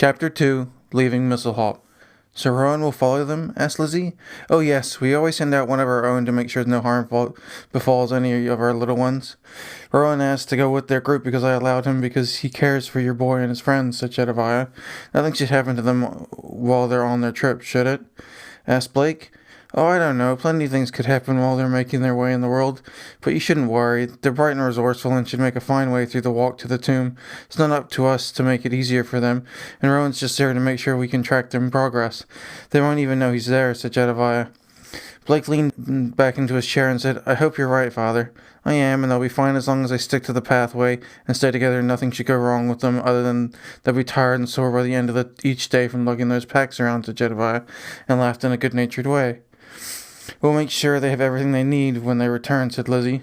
Chapter 2, Leaving Mistlehop. So Rowan will follow them? Asked Lizzie. Oh yes, we always send out one of our own to make sure no harm befalls any of our little ones. Rowan asked to go with their group because I allowed him because he cares for your boy and his friends, said Jedediah. Nothing should happen to them while they're on their trip, should it? Asked Blake. Oh, I don't know. Plenty of things could happen while they're making their way in the world. But you shouldn't worry. They're bright and resourceful and should make a fine way through the walk to the tomb. It's not up to us to make it easier for them, and Rowan's just there to make sure we can track their progress. They won't even know he's there, said Jedediah. Blake leaned back into his chair and said, I hope you're right, Father. I am, and they'll be fine as long as they stick to the pathway and stay together. Nothing should go wrong with them other than they'll be tired and sore by the end of each day from lugging those packs around, said Jedediah, and laughed in a good-natured way. We'll make sure they have everything they need when they return, said Lizzie.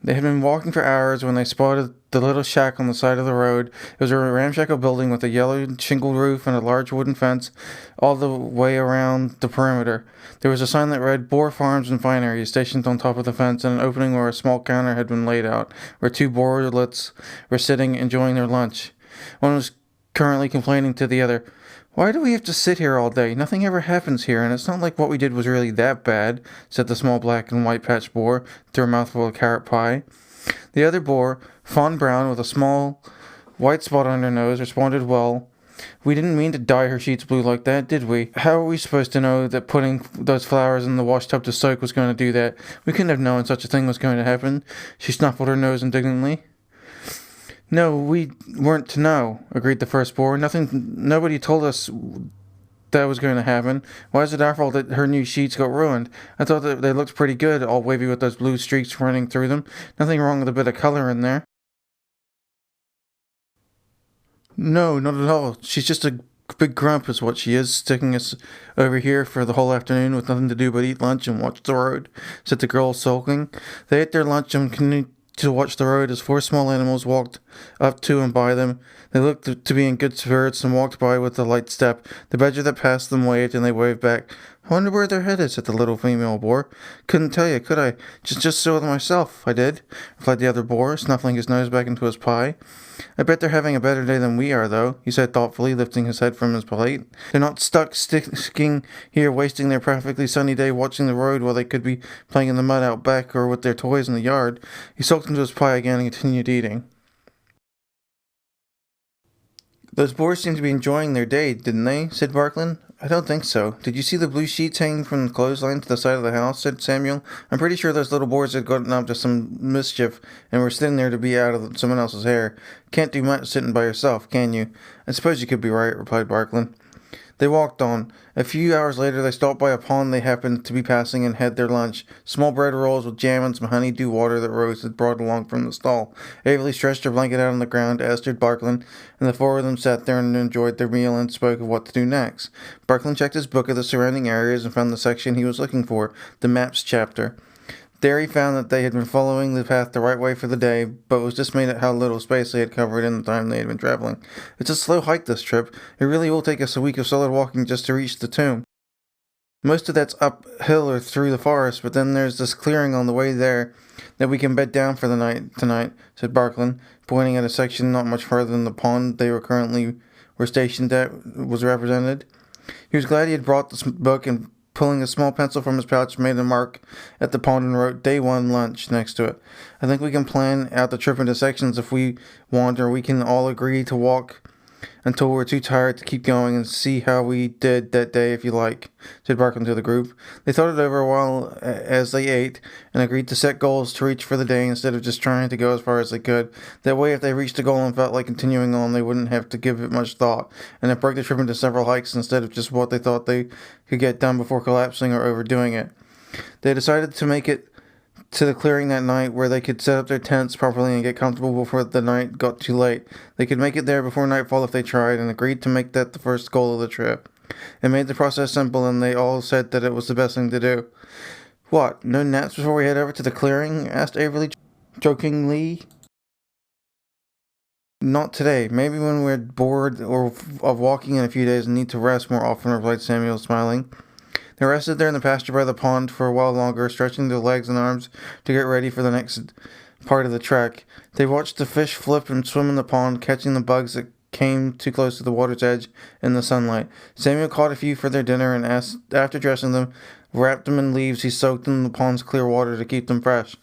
They had been walking for hours when they spotted the little shack on the side of the road. It was a ramshackle building with a yellow shingled roof and a large wooden fence all the way around the perimeter. There was a sign that read Boer Farms and Finery stationed on top of the fence, and an opening where a small counter had been laid out, where two Boerlets were sitting enjoying their lunch. One was currently complaining to the other, Why do we have to sit here all day? Nothing ever happens here, and it's not like what we did was really that bad, said the small black and white patched Boer through a mouthful of carrot pie. The other Boer, fawn brown with a small white spot on her nose, responded, Well, we didn't mean to dye her sheets blue like that, did we? How are we supposed to know that putting those flowers in the wash tub to soak was going to do that? We couldn't have known such a thing was going to happen. She snuffled her nose indignantly. No, we weren't to know, agreed the first Boer. Nobody told us that was going to happen. Why is it our fault that her new sheets got ruined? I thought that they looked pretty good, all wavy with those blue streaks running through them. Nothing wrong with a bit of color in there. No, not at all. She's just a big grump is what she is, sticking us over here for the whole afternoon with nothing to do but eat lunch and watch the road, said the girl, sulking. They ate their lunch and continued to watch the road as four small animals walked up to and by them. They looked to be in good spirits and walked by with a light step. The badger that passed them waved, and they waved back. I wonder where they're headed, said the little female Boer. Couldn't tell you, could I? Just saw them myself, I did, replied the other Boer, snuffling his nose back into his pie. I bet they're having a better day than we are, though, he said thoughtfully, lifting his head from his plate. They're not sticking here wasting their perfectly sunny day watching the road while they could be playing in the mud out back or with their toys in the yard. He sulked into his pie again and continued eating. Those Boers seemed to be enjoying their day, didn't they? Said Barklin. I don't think so. Did you see the blue sheets hanging from the clothesline to the side of the house? Said Samuel. I'm pretty sure those little Boers had gotten up to some mischief and were sitting there to be out of someone else's hair. Can't do much sitting by yourself, can you? I suppose you could be right, replied Barklin. They walked on. A few hours later, they stopped by a pond they happened to be passing and had their lunch. Small bread rolls with jam and some honey-dew water that Rose had brought along from the stall. Averly stretched her blanket out on the ground, as did Barklin, and the four of them sat there and enjoyed their meal and spoke of what to do next. Barklin checked his book of the surrounding areas and found the section he was looking for, the maps chapter. There he found that they had been following the path the right way for the day, but was dismayed at how little space they had covered in the time they had been traveling. It's a slow hike this trip. It really will take us a week of solid walking just to reach the tomb. Most of that's uphill or through the forest, but then there's this clearing on the way there that we can bed down for the night tonight, said Barklin, pointing at a section not much farther than the pond they were stationed at was represented. He was glad he had brought this book, and pulling a small pencil from his pouch, made a mark at the pond and wrote Day 1 lunch next to it. I think we can plan out the trip into sections if we want, or we can all agree to walk until we're too tired to keep going and see how we did that day if you like, said Barklin to the group. They thought it over a while as they ate and agreed to set goals to reach for the day instead of just trying to go as far as they could. That way, if they reached a goal and felt like continuing on, they wouldn't have to give it much thought, and it broke the trip into several hikes instead of just what they thought they could get done before collapsing or overdoing it. They decided to make it to the clearing that night where they could set up their tents properly and get comfortable before the night got too late. They could make it there before nightfall if they tried, and agreed to make that the first goal of the trip. It made the process simple, and they all said that it was the best thing to do. What, no naps before we head over to the clearing? Asked Averly jokingly. Not today. Maybe when we're bored of walking in a few days and need to rest more often, replied Samuel, smiling. They rested there in the pasture by the pond for a while longer, stretching their legs and arms to get ready for the next part of the trek. They watched the fish flip and swim in the pond, catching the bugs that came too close to the water's edge in the sunlight. Samuel caught a few for their dinner and after dressing them, wrapped them in leaves he soaked in the pond's clear water to keep them fresh.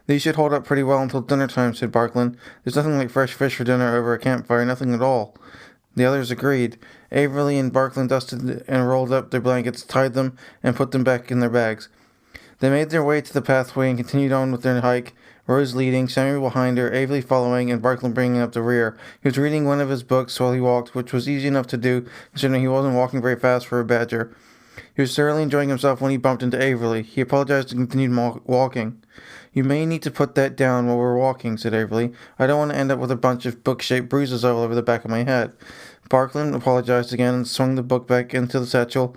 These should hold up pretty well until dinner time, said Barkland. There's nothing like fresh fish for dinner over a campfire, nothing at all. The others agreed. Averly and Barkland dusted and rolled up their blankets, tied them, and put them back in their bags. They made their way to the pathway and continued on with their hike, Rose leading, Samuel behind her, Averly following, and Barkland bringing up the rear. He was reading one of his books while he walked, which was easy enough to do, considering he wasn't walking very fast for a badger. He was thoroughly enjoying himself when he bumped into Averly. He apologized and continued walking. You may need to put that down while we're walking, said Averly. I don't want to end up with a bunch of book-shaped bruises all over the back of my head. Barkland apologized again and swung the book back into the satchel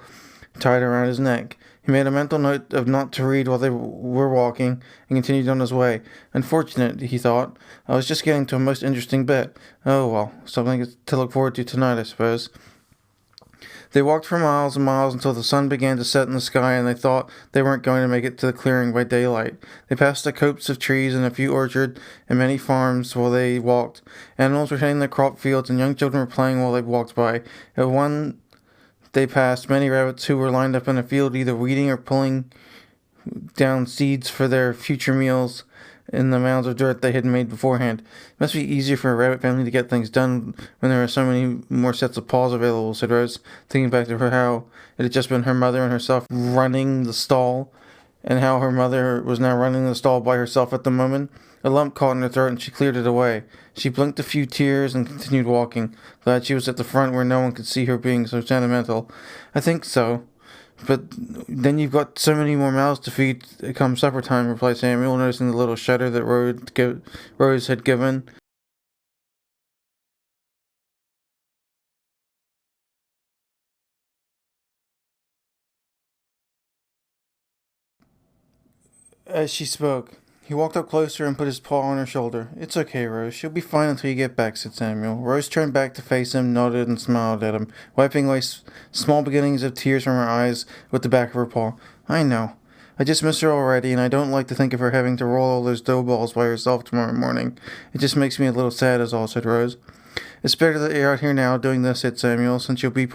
tied around his neck. He made a mental note of not to read while they were walking and continued on his way. Unfortunate, he thought. I was just getting to a most interesting bit. Oh, well, something to look forward to tonight, I suppose. They walked for miles and miles until the sun began to set in the sky and they thought they weren't going to make it to the clearing by daylight. They passed a copse of trees and a few orchards and many farms while they walked. Animals were hitting their crop fields and young children were playing while they walked by. At one they passed many rabbits who were lined up in a field either weeding or pulling down seeds for their future meals in the mounds of dirt they had made beforehand. It must be easier for a rabbit family to get things done when there are so many more sets of paws available, said Rose, thinking back to her how it had just been her mother and herself running the stall, and how her mother was now running the stall by herself at the moment. A lump caught in her throat and she cleared it away. She blinked a few tears and continued walking, glad she was at the front where no one could see her being so sentimental. I think so. But then you've got so many more mouths to feed come supper time, replied Samuel, noticing the little shudder that Rose had given. As she spoke, he walked up closer and put his paw on her shoulder. It's okay, Rose. She'll be fine until you get back, said Samuel. Rose turned back to face him, nodded, and smiled at him, wiping away small beginnings of tears from her eyes with the back of her paw. I know. I just miss her already, and I don't like to think of her having to roll all those dough balls by herself tomorrow morning. It just makes me a little sad, is all, said Rose. It's better that you're out here now doing this, said Samuel, since you'll be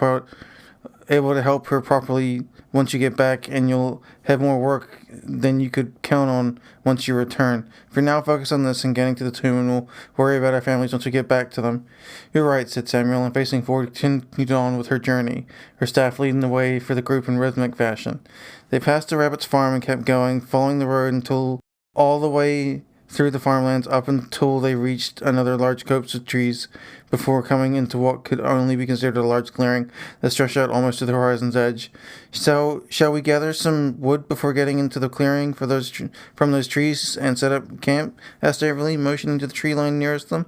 able to help her properly once you get back, and you'll have more work than you could count on once you return. For now, focus on this and getting to the tomb, and we'll worry about our families once we get back to them. You're right, said Samuel, and facing forward, continued on with her journey, her staff leading the way for the group in rhythmic fashion. They passed the rabbit's farm and kept going, following the road until all the way through the farmlands up until they reached another large copse of trees before coming into what could only be considered a large clearing that stretched out almost to the horizon's edge. So, shall we gather some wood before getting into the clearing from those trees and set up camp? Asked Averly, motioning to the tree line nearest them.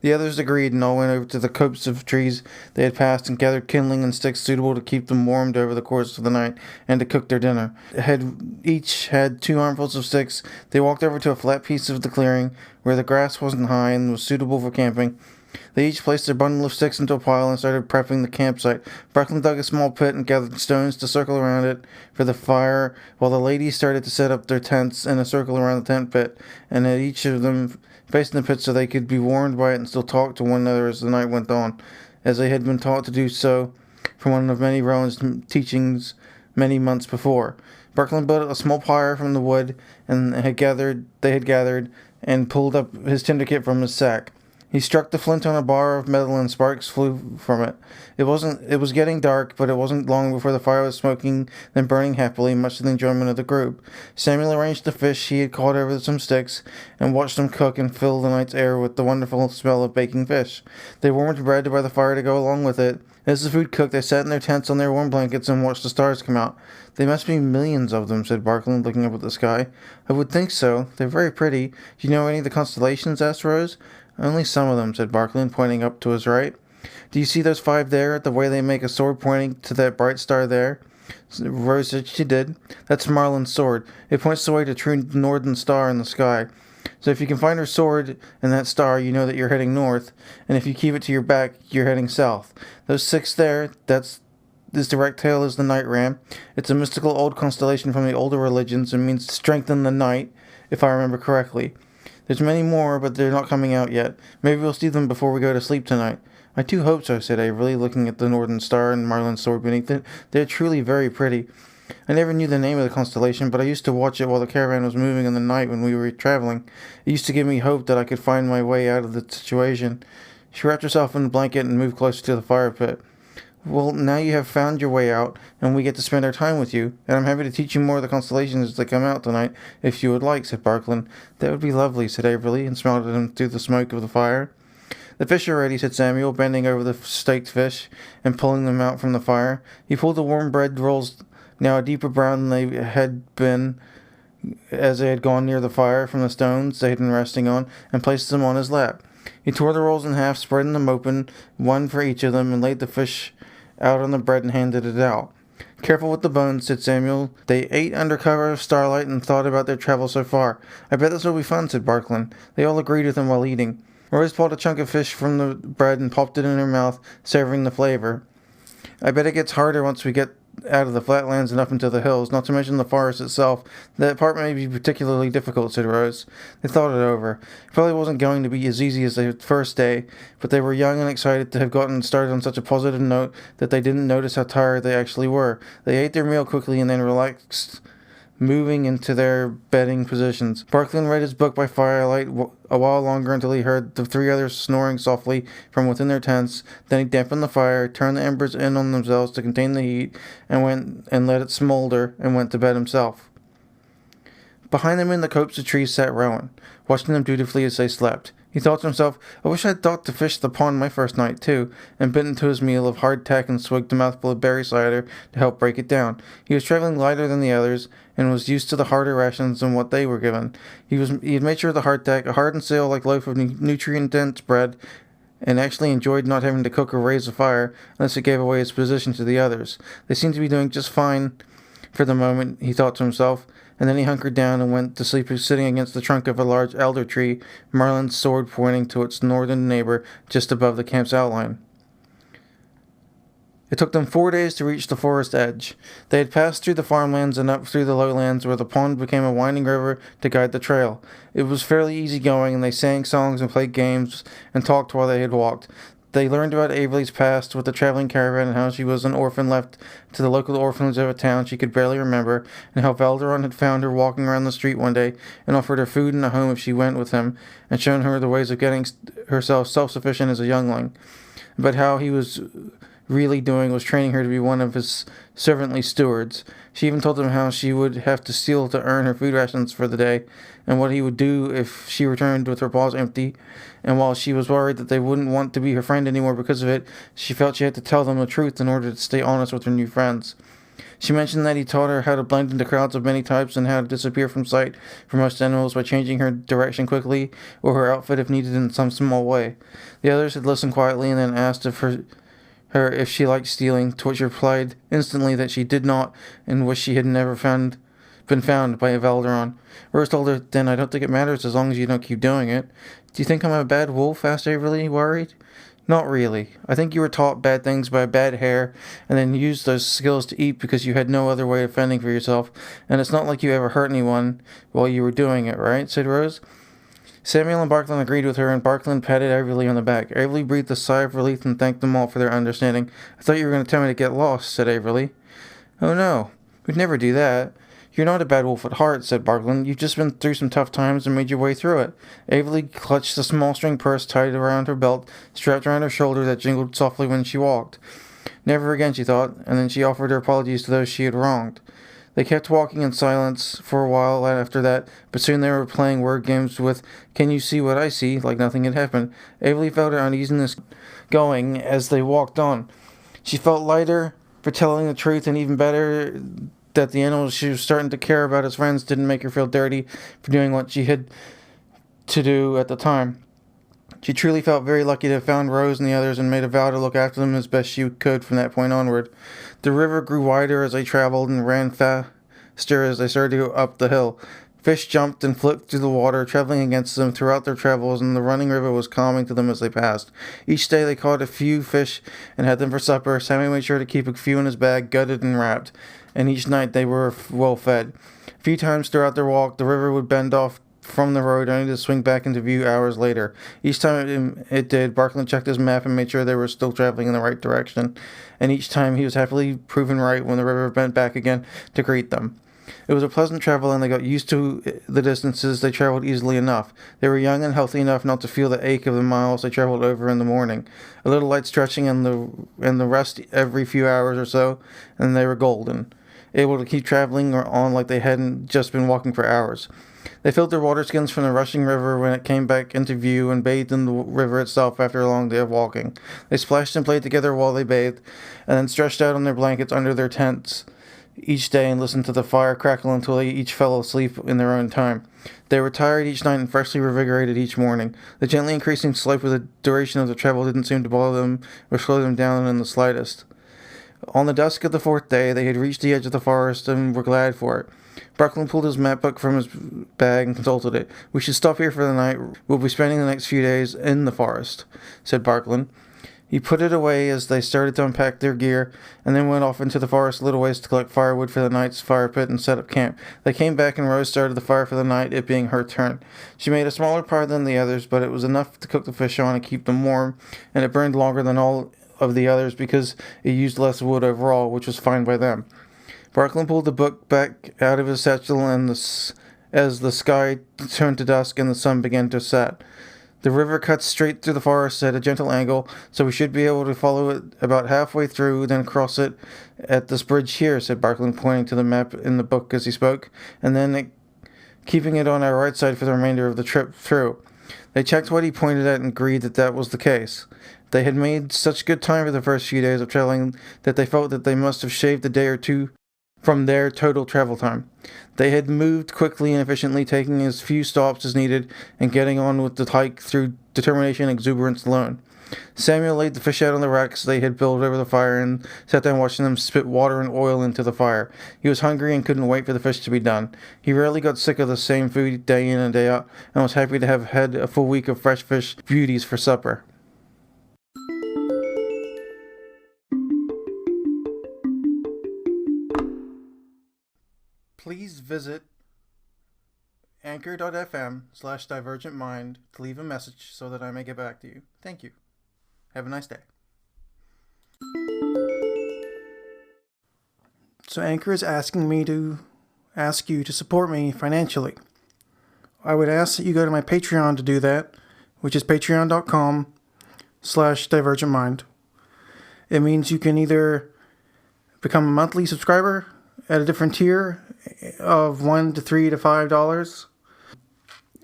The others agreed and all went over to the copse of trees they had passed and gathered kindling and sticks suitable to keep them warmed over the course of the night and to cook their dinner. Each had 2 armfuls of sticks. They walked over to a flat piece of the clearing where the grass wasn't high and was suitable for camping. They each placed their bundle of sticks into a pile and started prepping the campsite. Barkland dug a small pit and gathered stones to circle around it for the fire, while the ladies started to set up their tents in a circle around the tent pit, and had each of them facing the pit so they could be warmed by it and still talk to one another as the night went on, as they had been taught to do so from one of many Rowan's teachings many months before. Barkland built a small pyre from the wood and they had gathered and pulled up his tinder kit from his sack. He struck the flint on a bar of metal and sparks flew from it. It was getting dark, but it wasn't long before the fire was smoking, then burning happily, much to the enjoyment of the group. Samuel arranged the fish he had caught over some sticks, and watched them cook and fill the night's air with the wonderful smell of baking fish. They warmed bread by the fire to go along with it. As the food cooked, they sat in their tents on their warm blankets and watched the stars come out. They must be millions of them, said Barkland, looking up at the sky. I would think so. They're very pretty. Do you know any of the constellations? Asked Rose. Only some of them, said Barkland, pointing up to his right. Do you see those 5 there, the way they make a sword pointing to that bright star there? Rose said she did. That's Marlin's sword. It points the way to true northern star in the sky. So if you can find her sword and that star, you know that you're heading north, and if you keep it to your back, you're heading south. Those 6 there, this direct tail is the night ram. It's a mystical old constellation from the older religions and means to strengthen the night, if I remember correctly. There's many more, but they're not coming out yet. Maybe we'll see them before we go to sleep tonight." "I do hope so," said Averly, looking at the northern star and Marlin's sword beneath it. "They're truly very pretty. I never knew the name of the constellation, but I used to watch it while the caravan was moving in the night when we were traveling. It used to give me hope that I could find my way out of the situation." She wrapped herself in a blanket and moved closer to the fire pit. "Well, now you have found your way out, and we get to spend our time with you, and I'm happy to teach you more of the constellations as they come out tonight, if you would like," said Barklin. "That would be lovely," said Averly, and smiled at him through the smoke of the fire. "The fish are ready," said Samuel, bending over the staked fish and pulling them out from the fire. He pulled the warm bread rolls, now a deeper brown than they had been as they had gone near the fire, from the stones they had been resting on, and placed them on his lap. He tore the rolls in half, spreading them open, one for each of them, and laid the fish out on the bread and handed it out. "Careful with the bones," said Samuel. They ate under cover of starlight and thought about their travel so far. "I bet this will be fun," said Barklin. They all agreed with him while eating. Rose pulled a chunk of fish from the bread and popped it in her mouth, savoring the flavor. "I bet it gets harder once we get out of the flatlands and up into the hills, not to mention the forest itself. That part may be particularly difficult," said Rose. They thought it over. It probably wasn't going to be as easy as the first day, but they were young and excited to have gotten started on such a positive note that they didn't notice how tired they actually were. They ate their meal quickly and then relaxed, moving into their bedding positions. Barklin read his book by firelight a while longer until he heard the three others snoring softly from within their tents. Then he dampened the fire, turned the embers in on themselves to contain the heat, and went and let it smolder, and went to bed himself. Behind them in the copse of trees sat Rowan, watching them dutifully as they slept. He thought to himself, "I wish I'd thought to fish the pond my first night, too," and bit into his meal of hardtack and swigged a mouthful of berry cider to help break it down. He was traveling lighter than the others, and was used to the harder rations than what they were given. He had made sure of the hardtack, a hard and stale-like loaf of nutrient-dense bread, and actually enjoyed not having to cook or raise a fire unless it gave away his position to the others. They seemed to be doing just fine for the moment, he thought to himself, and then he hunkered down and went to sleep sitting against the trunk of a large elder tree, Marlin's sword pointing to its northern neighbor just above the camp's outline. It took them 4 days to reach the forest edge. They had passed through the farmlands and up through the lowlands where the pond became a winding river to guide the trail. It was fairly easy going, and they sang songs and played games and talked while they had walked. They learned about Averly's past with the traveling caravan and how she was an orphan left to the local orphanage of a town she could barely remember, and how Valderon had found her walking around the street one day and offered her food and a home if she went with him, and shown her the ways of getting herself self-sufficient as a youngling. But how he was really doing was training her to be one of his servantly stewards. She even told him how she would have to steal to earn her food rations for the day, and what he would do if she returned with her paws empty. And while she was worried that they wouldn't want to be her friend anymore because of it, she felt she had to tell them the truth in order to stay honest with her new friends. She mentioned that he taught her how to blend into crowds of many types and how to disappear from sight for most animals by changing her direction quickly or her outfit if needed in some small way. The others had listened quietly and then asked her if she liked stealing, to which she replied instantly that she did not and wished she had never been found by Averluton. Rose told her, "Then I don't think it matters as long as you don't keep doing it." "Do you think I'm a bad wolf?" asked Averly, worried. "Not really. I think you were taught bad things by a bad hare, and then used those skills to eat because you had no other way of fending for yourself, and it's not like you ever hurt anyone while you were doing it, right?" said Rose. Samuel and Barklin agreed with her, and Barklin patted Averly on the back. Averly breathed a sigh of relief and thanked them all for their understanding. "I thought you were going to tell me to get lost," said Averly. "Oh no, we'd never do that." "You're not a bad wolf at heart," said Barklin. "You've just been through some tough times and made your way through it." Averly clutched the small string purse tied around her belt, strapped around her shoulder that jingled softly when she walked. Never again, she thought, and then she offered her apologies to those she had wronged. They kept walking in silence for a while after that, but soon they were playing word games with "Can you see what I see?" like nothing had happened. Averly felt her uneasiness going as they walked on. She felt lighter for telling the truth, and even better that the animals she was starting to care about as friends didn't make her feel dirty for doing what she had to do at the time. She truly felt very lucky to have found Rose and the others, and made a vow to look after them as best she could from that point onward. The river grew wider as they traveled and ran faster as they started to go up the hill. Fish jumped and flipped through the water, traveling against them throughout their travels, and the running river was calming to them as they passed. Each day they caught a few fish and had them for supper. Sammy made sure to keep a few in his bag, gutted and wrapped, and each night they were well fed. A few times throughout their walk, the river would bend off from the road, only to swing back into view hours later. Each time it did, Barkland checked his map and made sure they were still traveling in the right direction, and each time he was happily proven right when the river bent back again to greet them. It was a pleasant travel, and they got used to the distances they traveled easily enough. They were young and healthy enough not to feel the ache of the miles they traveled over in the morning. A little light stretching and the rest every few hours or so, and they were golden, able to keep traveling on like they hadn't just been walking for hours. They filled their water skins from the rushing river when it came back into view and bathed in the river itself after a long day of walking. They splashed and played together while they bathed, and then stretched out on their blankets under their tents each day and listened to the fire crackle until they each fell asleep in their own time. They were tired each night and freshly revigorated each morning. The gently increasing slope of the duration of the travel didn't seem to bother them or slow them down in the slightest. On the dusk of the fourth day, they had reached the edge of the forest and were glad for it. Barkland pulled his map book from his bag and consulted it. "We should stop here for the night. We'll be spending the next few days in the forest," said Barkland. He put it away as they started to unpack their gear, and then went off into the forest a little ways to collect firewood for the night's fire pit and set up camp. They came back, and Rose started the fire for the night, it being her turn. She made a smaller pie than the others, but it was enough to cook the fish on and keep them warm, and it burned longer than all of the others because it used less wood overall, which was fine by them. Barkland pulled the book back out of his satchel as the sky turned to dusk and the sun began to set. "The river cuts straight through the forest at a gentle angle, so we should be able to follow it about halfway through, then cross it at this bridge here," said Barkland, pointing to the map in the book as he spoke, "and then keeping it on our right side for the remainder of the trip through." They checked what he pointed at and agreed that that was the case. They had made such good time for the first few days of traveling that they felt that they must have shaved a day or two from their total travel time. They had moved quickly and efficiently, taking as few stops as needed and getting on with the hike through determination and exuberance alone. Samuel laid the fish out on the racks they had built over the fire and sat down watching them spit water and oil into the fire. He was hungry and couldn't wait for the fish to be done. He rarely got sick of the same food day in and day out, and was happy to have had a full week of fresh fish beauties for supper. Please visit anchor.fm/divergentmind to leave a message so that I may get back to you. Thank you. Have a nice day. So Anchor is asking me to ask you to support me financially. I would ask that you go to my Patreon to do that, which is patreon.com/divergentmind. It means you can either become a monthly subscriber at a different tier of $1 to $3 to $5.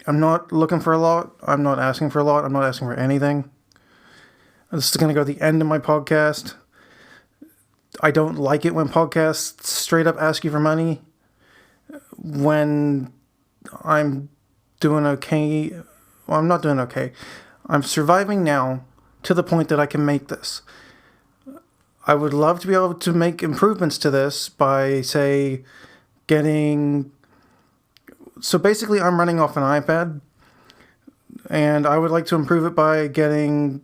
I'm not looking for a lot. I'm not asking for a lot. I'm not asking for anything. This is going to go to the end of my podcast. I don't like it when podcasts straight up ask you for money when I'm doing okay. Well, I'm not doing okay. I'm surviving now to the point that I can make this. I would love to be able to make improvements to this by, say, getting... So basically, I'm running off an iPad, and I would like to improve it by getting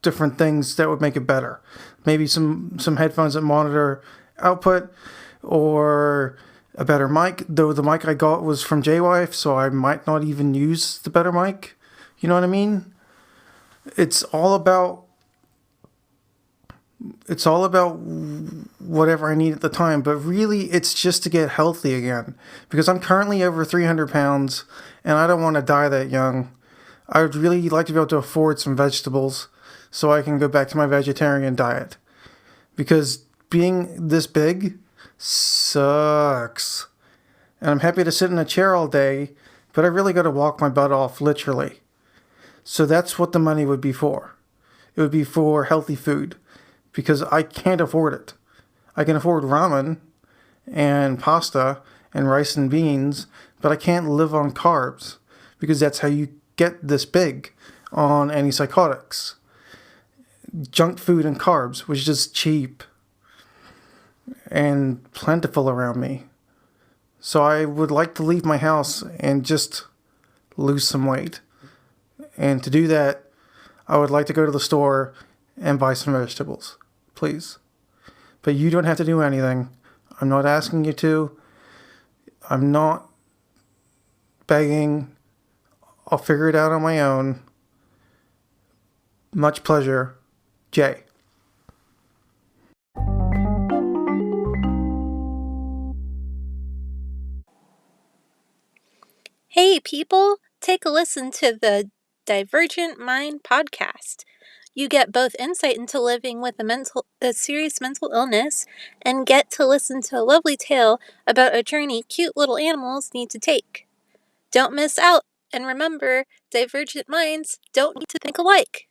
different things that would make it better. Maybe some headphones that monitor output, or a better mic, though the mic I got was from JWife, so I might not even use the better mic. You know what I mean? It's all about whatever I need at the time, but really it's just to get healthy again, because I'm currently over 300 pounds and I don't want to die that young. I would really like to be able to afford some vegetables so I can go back to my vegetarian diet, because being this big sucks. And I'm happy to sit in a chair all day, but I really got to walk my butt off, literally. So that's what the money would be for. It would be for healthy food, because I can't afford it. I can afford ramen and pasta and rice and beans, but I can't live on carbs, because that's how you get this big on antipsychotics. Junk food and carbs, which is just cheap and plentiful around me. So I would like to leave my house and just lose some weight. And to do that, I would like to go to the store and buy some vegetables, please. But you don't have to do anything. I'm not asking you to. I'm not begging. I'll figure it out on my own. Much pleasure, Jay. Hey, people, take a listen to the Divergent Mind podcast. You get both insight into living with a serious mental illness and get to listen to a lovely tale about a journey cute little animals need to take. Don't miss out, and remember, divergent minds don't need to think alike.